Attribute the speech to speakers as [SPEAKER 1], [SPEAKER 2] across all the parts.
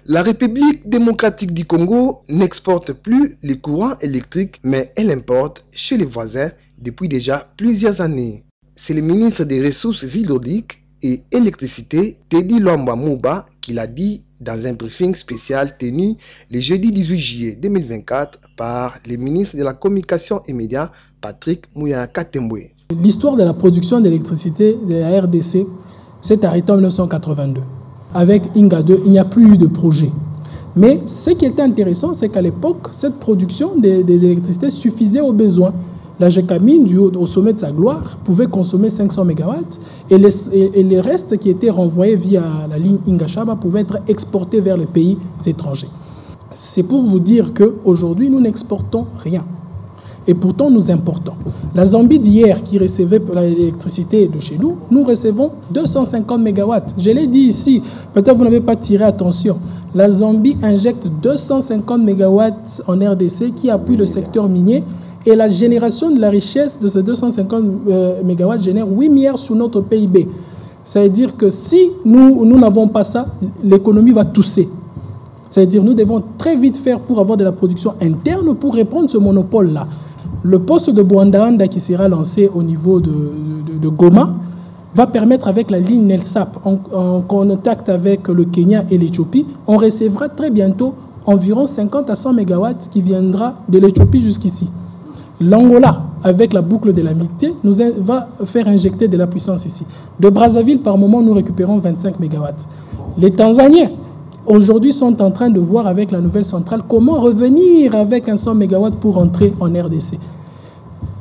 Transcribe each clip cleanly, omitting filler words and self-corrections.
[SPEAKER 1] La République démocratique du Congo n'exporte plus les courants électriques, mais elle importe chez les voisins depuis déjà plusieurs années. C'est le ministre des Ressources hydrauliques et électricité, Teddy Lwamba Mouba, qui l'a dit dans un briefing spécial tenu le jeudi 18 juillet 2024 par le ministre de la Communication et Médias, Patrick Muyaya-Katembwe.
[SPEAKER 2] L'histoire de la production d'électricité de la RDC s'est arrêtée en 1982. Avec Inga 2, il n'y a plus eu de projet. Mais ce qui était intéressant, c'est qu'à l'époque, cette production d'électricité suffisait aux besoins. La Gécamine, au sommet de sa gloire, pouvait consommer 500 MW et les restes qui étaient renvoyés via la ligne Ingashaba pouvaient être exportés vers les pays étrangers. C'est pour vous dire qu'aujourd'hui, nous n'exportons rien. Et pourtant, nous importons. La Zambie d'hier, qui recevait l'électricité de chez nous, nous recevons 250 MW. Je l'ai dit ici, peut-être vous n'avez pas tiré attention. La Zambie injecte 250 MW en RDC qui appuie le secteur minier. Et la génération de la richesse de ces 250 MW génère 8 milliards sur notre PIB. Ça veut dire que si nous n'avons pas ça, l'économie va tousser. C'est-à-dire que nous devons très vite faire pour avoir de la production interne pour répondre à ce monopole-là. Le poste de Bouandaanda qui sera lancé au niveau de Goma va permettre, avec la ligne NELSAP, en contact avec le Kenya et l'Éthiopie, on recevra très bientôt environ 50 à 100 MW qui viendra de l'Éthiopie jusqu'ici. L'Angola, avec la boucle de l'amitié, nous va faire injecter de la puissance ici. De Brazzaville, par moment, nous récupérons 25 MW. Les Tanzaniens, aujourd'hui, sont en train de voir avec la nouvelle centrale comment revenir avec un 100 MW pour entrer en RDC.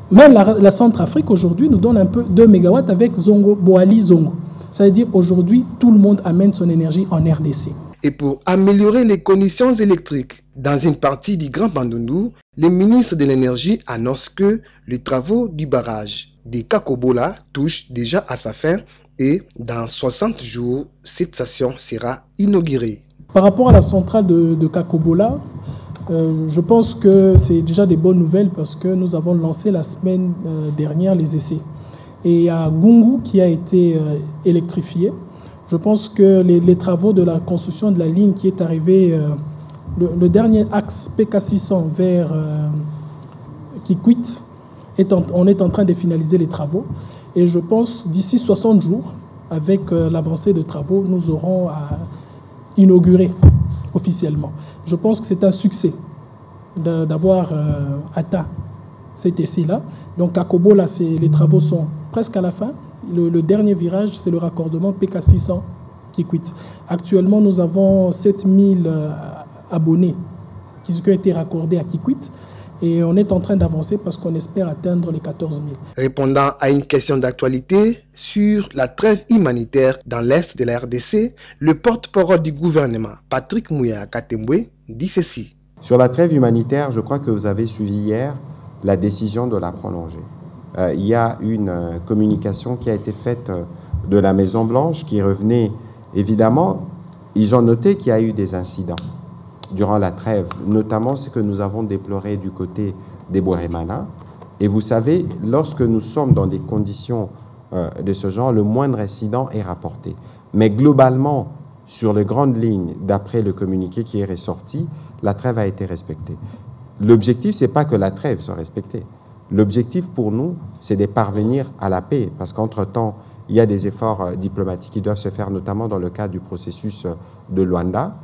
[SPEAKER 2] Même la Centrafrique, aujourd'hui, nous donne un peu 2 MW avec Zongo, Boali Zongo. Ça veut dire aujourd'hui, tout le monde amène son énergie en RDC.
[SPEAKER 1] Et pour améliorer les conditions électriques dans une partie du Grand Bandundu, le ministre de l'Énergie annonce que les travaux du barrage de Kakobola touchent déjà à sa fin et dans 60 jours, cette station sera inaugurée.
[SPEAKER 2] Par rapport à la centrale de Kakobola, je pense que c'est déjà des bonnes nouvelles parce que nous avons lancé la semaine dernière les essais. Et il y a Gungu qui a été électrifié. Je pense que les travaux de la construction de la ligne qui est arrivée, le dernier axe PK600 vers Kikwit, on est en train de finaliser les travaux. Et je pense d'ici 60 jours, avec l'avancée des travaux, nous aurons à inaugurer officiellement. Je pense que c'est un succès d'avoir atteint cet essai-là. Donc à Kobola, les travaux sont presque à la fin. Le dernier virage, c'est le raccordement PK600 Kikwit. Actuellement, nous avons 7000 abonnés qui ont été raccordés à Kikwit. Et on est en train d'avancer parce qu'on espère atteindre les 14 000.
[SPEAKER 1] Répondant à une question d'actualité sur la trêve humanitaire dans l'est de la RDC, le porte-parole du gouvernement, Patrick Muyaya-Katembwe, dit ceci.
[SPEAKER 3] Sur la trêve humanitaire, je crois que vous avez suivi hier la décision de la prolonger. Il y a une communication qui a été faite de la Maison-Blanche qui revenait, évidemment, ils ont noté qu'il y a eu des incidents durant la trêve, notamment ce que nous avons déploré du côté des Bweremana. Et vous savez, lorsque nous sommes dans des conditions de ce genre, le moindre incident est rapporté. Mais globalement, sur les grandes lignes, d'après le communiqué qui est ressorti, la trêve a été respectée. L'objectif, ce n'est pas que la trêve soit respectée. L'objectif pour nous, c'est de parvenir à la paix, parce qu'entre-temps, il y a des efforts diplomatiques qui doivent se faire, notamment dans le cadre du processus de Luanda.